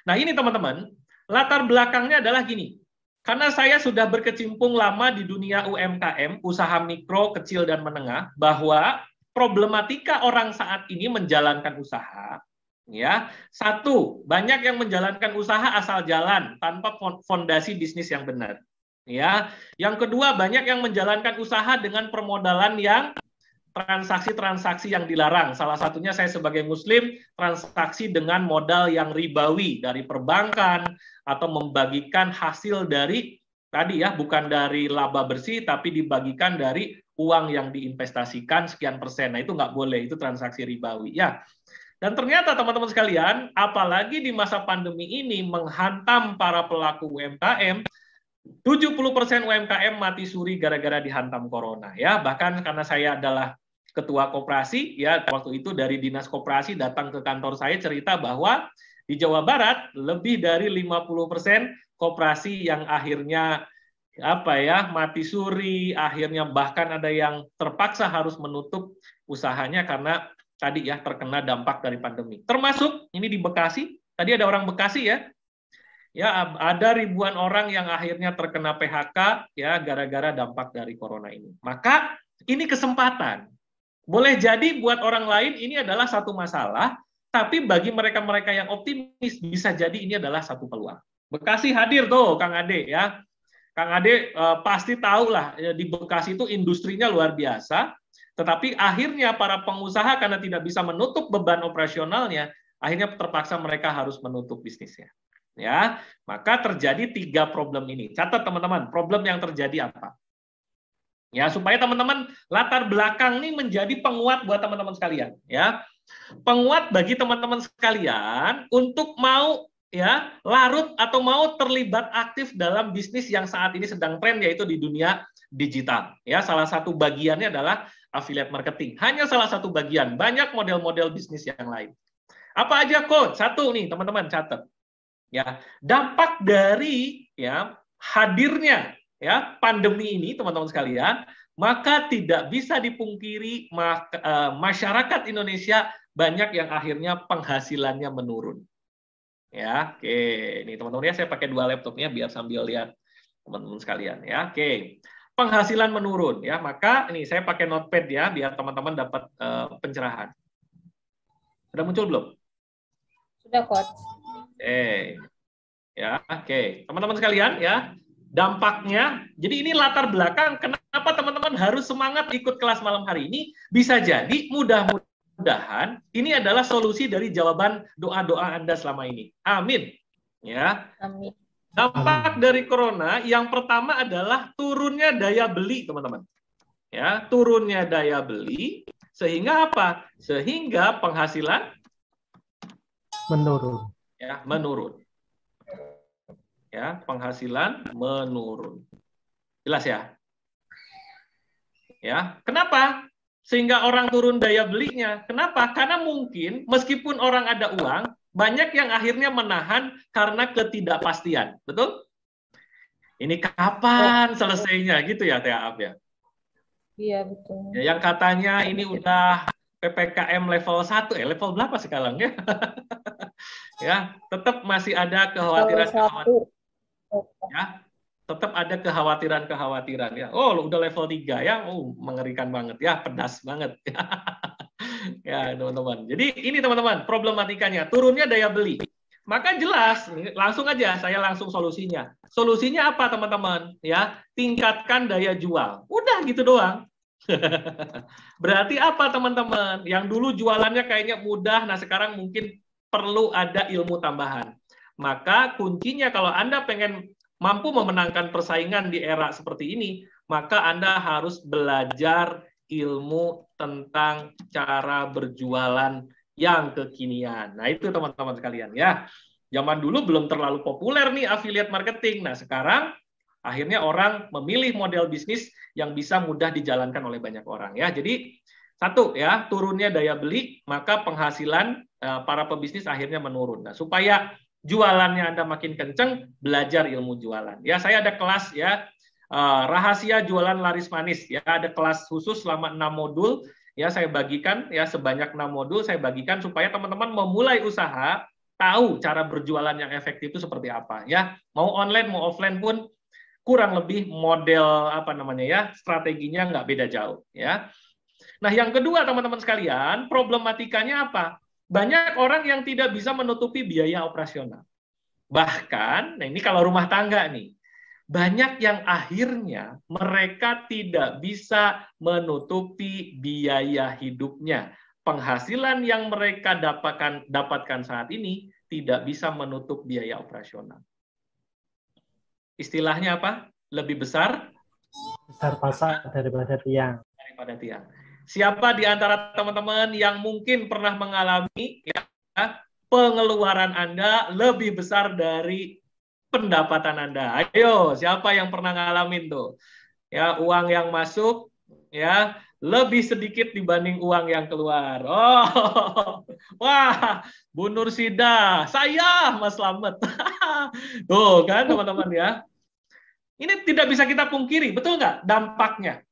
Nah ini teman-teman, latar belakangnya adalah gini. Karena saya sudah berkecimpung lama di dunia UMKM, usaha mikro, kecil, dan menengah, bahwa problematika orang saat ini menjalankan usaha, ya, satu, banyak yang menjalankan usaha asal jalan tanpa fondasi bisnis yang benar. Ya, yang kedua, banyak yang menjalankan usaha dengan permodalan yang transaksi-transaksi yang dilarang. Salah satunya saya sebagai muslim, transaksi dengan modal yang ribawi dari perbankan atau membagikan hasil dari tadi ya, bukan dari laba bersih tapi dibagikan dari uang yang diinvestasikan sekian persen. Nah, itu nggak boleh, itu transaksi ribawi ya. Dan ternyata teman-teman sekalian, apalagi di masa pandemi ini menghantam para pelaku UMKM, 70% UMKM mati suri gara-gara dihantam corona ya. Bahkan karena saya adalah ketua koperasi ya, waktu itu dari dinas koperasi datang ke kantor saya cerita bahwa di Jawa Barat lebih dari 50% koperasi yang akhirnya mati suri, akhirnya bahkan ada yang terpaksa harus menutup usahanya karena tadi ya terkena dampak dari pandemi. Termasuk ini di Bekasi, tadi ada orang Bekasi ya. Ya, ada ribuan orang yang akhirnya terkena PHK ya gara-gara dampak dari corona ini. Maka ini kesempatan. Boleh jadi buat orang lain ini adalah satu masalah, tapi bagi mereka-mereka yang optimis bisa jadi ini adalah satu peluang. Bekasi hadir tuh Kang Ade ya. Kang Ade pasti tahu lah ya, di Bekasi itu industrinya luar biasa, tetapi akhirnya para pengusaha karena tidak bisa menutup beban operasionalnya, akhirnya terpaksa mereka harus menutup bisnisnya. Ya, maka terjadi 3 problem ini. Catat teman-teman, problem yang terjadi apa? Ya, supaya teman-teman latar belakang ini menjadi penguat buat teman-teman sekalian, ya. Penguat bagi teman-teman sekalian untuk mau ya larut atau mau terlibat aktif dalam bisnis yang saat ini sedang tren, yaitu di dunia digital. Ya, salah satu bagiannya adalah affiliate marketing. Hanya salah satu bagian, banyak model-model bisnis yang lain. Apa aja, Coach? Satu nih, teman-teman catat. Ya, dampak dari ya hadirnya ya pandemi ini teman-teman sekalian, maka tidak bisa dipungkiri masyarakat Indonesia banyak yang akhirnya penghasilannya menurun. Ya, oke. Ini teman-teman ya, saya pakai 2 laptopnya biar sambil lihat teman-teman sekalian ya. Oke. Penghasilan menurun ya, maka ini saya pakai notepad ya biar teman-teman dapat pencerahan. Sudah muncul belum? Sudah, Coach. Ya, oke. Teman-teman sekalian ya, dampaknya, jadi ini latar belakang kenapa teman-teman harus semangat ikut kelas malam hari ini. Bisa jadi mudah-mudahan ini adalah solusi dari jawaban doa-doa Anda selama ini. Amin. Ya. Amin. Dampak dari corona yang pertama adalah turunnya daya beli, teman-teman. Ya, turunnya daya beli sehingga apa? Sehingga penghasilan menurun. Ya, menurun. Ya, penghasilan menurun. Jelas ya? Ya, kenapa? Sehingga orang turun daya belinya. Kenapa? Karena mungkin meskipun orang ada uang, banyak yang akhirnya menahan karena ketidakpastian. Betul? Ini kapan selesainya gitu ya, Teh Ab ya? Iya, betul. Ya, yang katanya ini udah PPKM level 1, level berapa sekarang ya? Ya, tetap masih ada kekhawatiran. Ya, tetap ada kekhawatiran-kekhawatiran ya. Oh, udah level 3 ya. Oh, mengerikan banget ya, pedas banget. Ya, teman-teman. Jadi ini teman-teman, problematikanya turunnya daya beli. Maka jelas, langsung aja saya langsung solusinya. Solusinya apa teman-teman? Ya, tingkatkan daya jual. Udah gitu doang. Berarti apa teman-teman? Yang dulu jualannya kayaknya mudah, nah sekarang mungkin perlu ada ilmu tambahan. Maka kuncinya kalau Anda pengen mampu memenangkan persaingan di era seperti ini, maka Anda harus belajar ilmu tentang cara berjualan yang kekinian. Nah, itu teman-teman sekalian ya. Zaman dulu belum terlalu populer nih affiliate marketing. Nah, sekarang akhirnya orang memilih model bisnis yang bisa mudah dijalankan oleh banyak orang ya. Jadi satu ya, turunnya daya beli, maka penghasilan para pebisnis akhirnya menurun. Nah, supaya jualannya Anda makin kenceng, belajar ilmu jualan. Ya, saya ada kelas ya, rahasia jualan laris manis ya, ada kelas khusus selama 6 modul ya, saya bagikan ya, sebanyak 6 modul saya bagikan supaya teman-teman memulai usaha tahu cara berjualan yang efektif itu seperti apa ya. Mau online mau offline pun kurang lebih model apa namanya ya, strateginya nggak beda jauh ya. Nah, yang kedua teman-teman sekalian, problematikanya apa? Banyak orang yang tidak bisa menutupi biaya operasional. Bahkan, nah ini kalau rumah tangga nih, banyak yang akhirnya mereka tidak bisa menutupi biaya hidupnya. Penghasilan yang mereka dapatkan saat ini tidak bisa menutup biaya operasional. Istilahnya apa? Lebih besar pasak daripada tiang. Siapa di antara teman-teman yang mungkin pernah mengalami ya, pengeluaran Anda lebih besar dari pendapatan Anda? Ayo, siapa yang pernah ngalamin tuh? Ya, uang yang masuk ya lebih sedikit dibanding uang yang keluar. Oh, wah, Bu Nursida, saya Mas Slamet. Tuh kan teman-teman ya. Ini tidak bisa kita pungkiri, betul nggak dampaknya?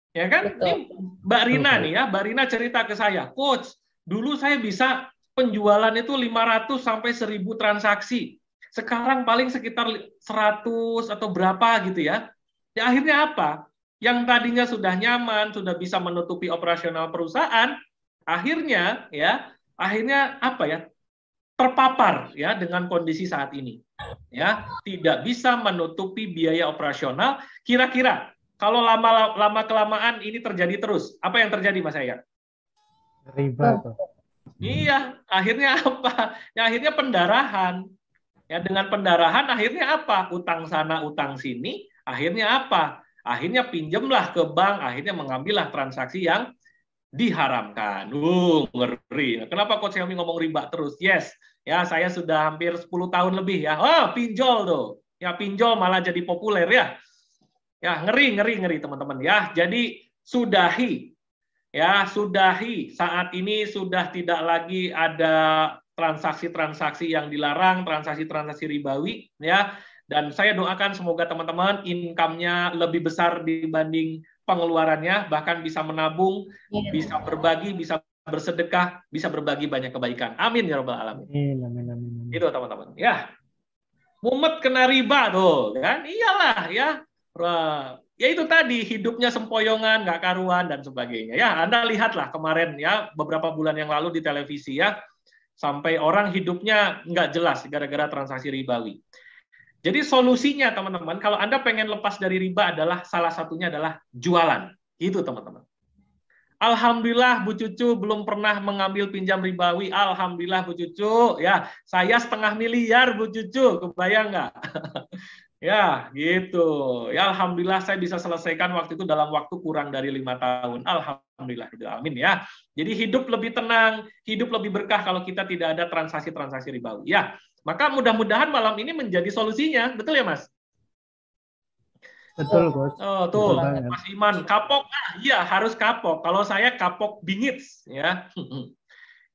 Ya kan? Ini Mbak Rina nih ya, Mbak Rina cerita ke saya, Coach, dulu saya bisa penjualan itu 500 sampai 1000 transaksi. Sekarang paling sekitar 100 atau berapa gitu ya. Ya akhirnya apa? Yang tadinya sudah nyaman, sudah bisa menutupi operasional perusahaan, akhirnya apa ya? Terpapar ya dengan kondisi saat ini. Ya, tidak bisa menutupi biaya operasional. Kira-kira kalau lama kelamaan ini terjadi terus, apa yang terjadi Mas Ayat? Riba tuh. Iya, akhirnya apa? Ya, akhirnya pendarahan. Ya, dengan pendarahan akhirnya apa? Utang sana, utang sini. Akhirnya apa? Akhirnya pinjemlah ke bank, akhirnya mengambillah transaksi yang diharamkan. Ngeri. Kenapa Coach Helmi ngomong riba terus? Yes, ya saya sudah hampir 10 tahun lebih ya. Oh, pinjol tuh. Ya pinjol malah jadi populer ya. Ya, ngeri teman-teman ya. Jadi sudahi. Ya, sudahi. Saat ini sudah tidak lagi ada transaksi-transaksi yang dilarang, transaksi-transaksi ribawi ya. Dan saya doakan semoga teman-teman income-nya lebih besar dibanding pengeluarannya, bahkan bisa menabung, bisa berbagi, bisa bersedekah, bisa berbagi banyak kebaikan. Amin ya rabbal alamin. Amin. Itu teman-teman. Ya, mumet kena riba tuh, kan? Iyalah ya. Ya itu tadi hidupnya sempoyongan, nggak karuan dan sebagainya. Ya, Anda lihatlah kemarin ya beberapa bulan yang lalu di televisi ya, sampai orang hidupnya nggak jelas gara-gara transaksi ribawi. Jadi solusinya teman-teman, kalau Anda pengen lepas dari riba adalah salah satunya adalah jualan. Gitu teman-teman. Alhamdulillah Bu Cucu belum pernah mengambil pinjam ribawi. Alhamdulillah Bu Cucu. Ya, saya 500 miliar Bu Cucu. Kebayang nggak? Ya, gitu. Ya, Alhamdulillah saya bisa selesaikan waktu itu dalam waktu kurang dari 5 tahun. Alhamdulillah. Amin ya. Jadi hidup lebih tenang, hidup lebih berkah kalau kita tidak ada transaksi-transaksi ribawi. Ya. Maka mudah-mudahan malam ini menjadi solusinya. Betul ya, Mas? Betul, Bos. Oh, tuh, Mas Iman, kapok. Iya, harus kapok. Kalau saya kapok bingit, ya.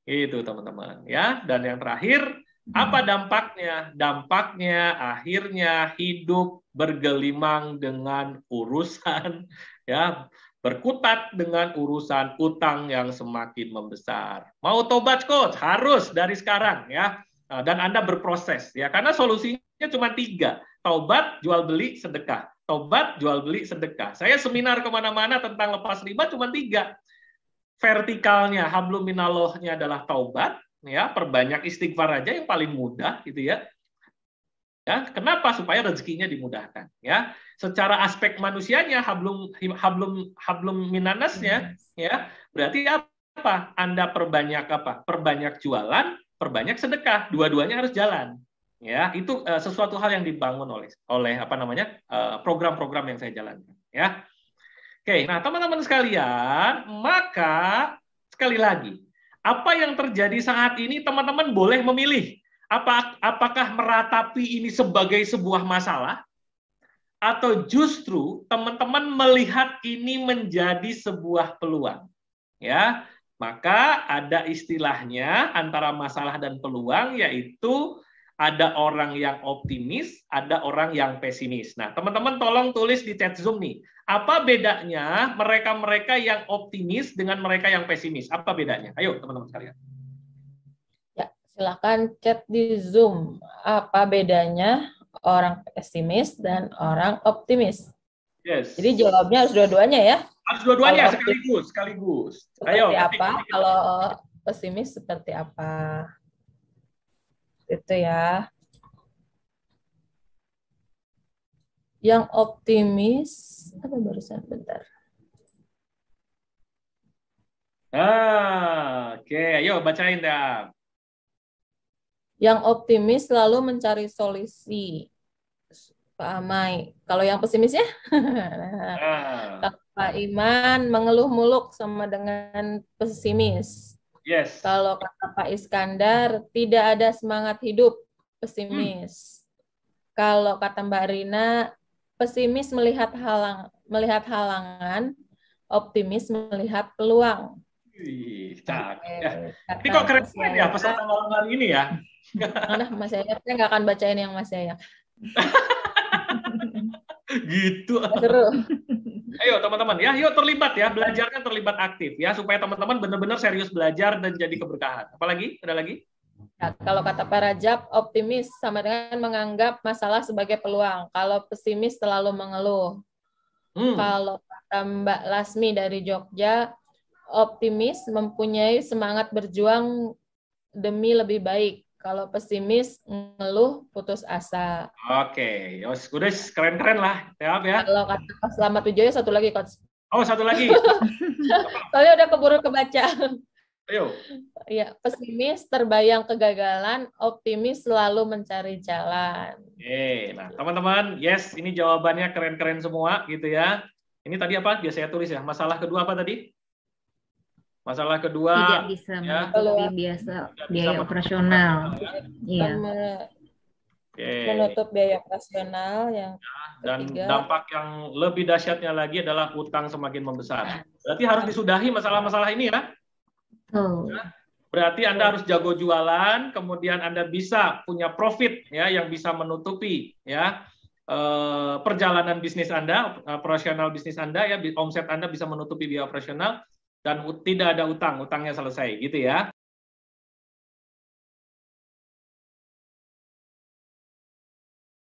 Itu, teman-teman, ya. Dan yang terakhir, apa dampaknya? Dampaknya akhirnya hidup bergelimang dengan urusan ya, berkutat dengan urusan utang yang semakin membesar. Mau tobat, Coach? Harus dari sekarang ya. Dan Anda berproses ya, karena solusinya cuma 3. taubat, jual beli, sedekah. Taubat, jual beli, sedekah. Saya seminar kemana-mana tentang lepas riba cuma 3. Vertikalnya, hablum minallahnya adalah taubat, ya, perbanyak istighfar aja yang paling mudah, gitu ya. Ya, kenapa? Supaya rezekinya dimudahkan. Ya, secara aspek manusianya, hablum minanasnya, ya, berarti apa? Anda perbanyak apa? Perbanyak jualan, perbanyak sedekah. Dua-duanya harus jalan. Ya, itu sesuatu hal yang dibangun oleh apa namanya program-program yang saya jalankan. Ya, oke. Nah, teman-teman sekalian, maka sekali lagi, apa yang terjadi saat ini, teman-teman boleh memilih. Apakah meratapi ini sebagai sebuah masalah, atau justru teman-teman melihat ini menjadi sebuah peluang. Ya, maka ada istilahnya antara masalah dan peluang, yaitu ada orang yang optimis, ada orang yang pesimis. Nah, teman-teman tolong tulis di chat Zoom nih, apa bedanya mereka-mereka yang optimis dengan mereka yang pesimis? Apa bedanya? Ayo, teman-teman sekalian. Ya, silakan chat di Zoom. Apa bedanya orang pesimis dan orang optimis? Yes. Jadi jawabnya harus dua-duanya ya. Harus dua-duanya Kalau sekaligus. Seperti Ayo. apa? Kalau pesimis seperti apa? Itu ya. Yang optimis apa barusan bentar. Oke, ayo bacain dah. Yang optimis selalu mencari solusi. Pak Amai. Kalau yang pesimis ya? Kalau Pak Iman mengeluh muluk sama dengan pesimis. Yes. Kalau kata Pak Iskandar, tidak ada semangat hidup, pesimis. Kalau kata Mbak Rina, pesimis melihat halangan, optimis melihat peluang. Wih, cakep. Tapi kok keren ya peserta malam hari ini ya? Nah, Mas Yaya, saya nggak akan bacain yang Mas Yaya. Gitu. Seru. Ayo teman-teman ya, yuk terlibat ya, belajarnya terlibat aktif ya, supaya teman-teman benar-benar serius belajar dan jadi keberkahan. Apalagi? Ada lagi? Ya, kalau kata Pak Rajab, optimis sama dengan menganggap masalah sebagai peluang. Kalau pesimis selalu mengeluh. Kalau kata Mbak Lasmi dari Jogja, optimis mempunyai semangat berjuang demi lebih baik. Kalau pesimis ngeluh putus asa. Oke, yos, udah keren-keren lah. Ya. Kalau kata Pak Selamat Wijoyo, satu lagi, Coach. Oh, satu lagi. Soalnya udah keburu kebaca. Ayo. Ya, pesimis terbayang kegagalan, optimis selalu mencari jalan. Oke, nah teman-teman, yes, ini jawabannya keren-keren semua gitu ya. Ini tadi apa? Biasa saya tulis ya. Masalah kedua apa tadi? Masalah kedua tidak bisa menutupi biaya operasional. Iya. Menutup biaya operasional yang dan ketiga. Dampak yang lebih dahsyatnya lagi adalah utang semakin membesar. Berarti harus disudahi masalah-masalah ini ya. Berarti Anda harus jago jualan, kemudian Anda bisa punya profit ya yang bisa menutupi ya perjalanan bisnis Anda, operasional bisnis Anda ya, omset Anda bisa menutupi biaya operasional. Dan tidak ada utang, utangnya selesai gitu ya.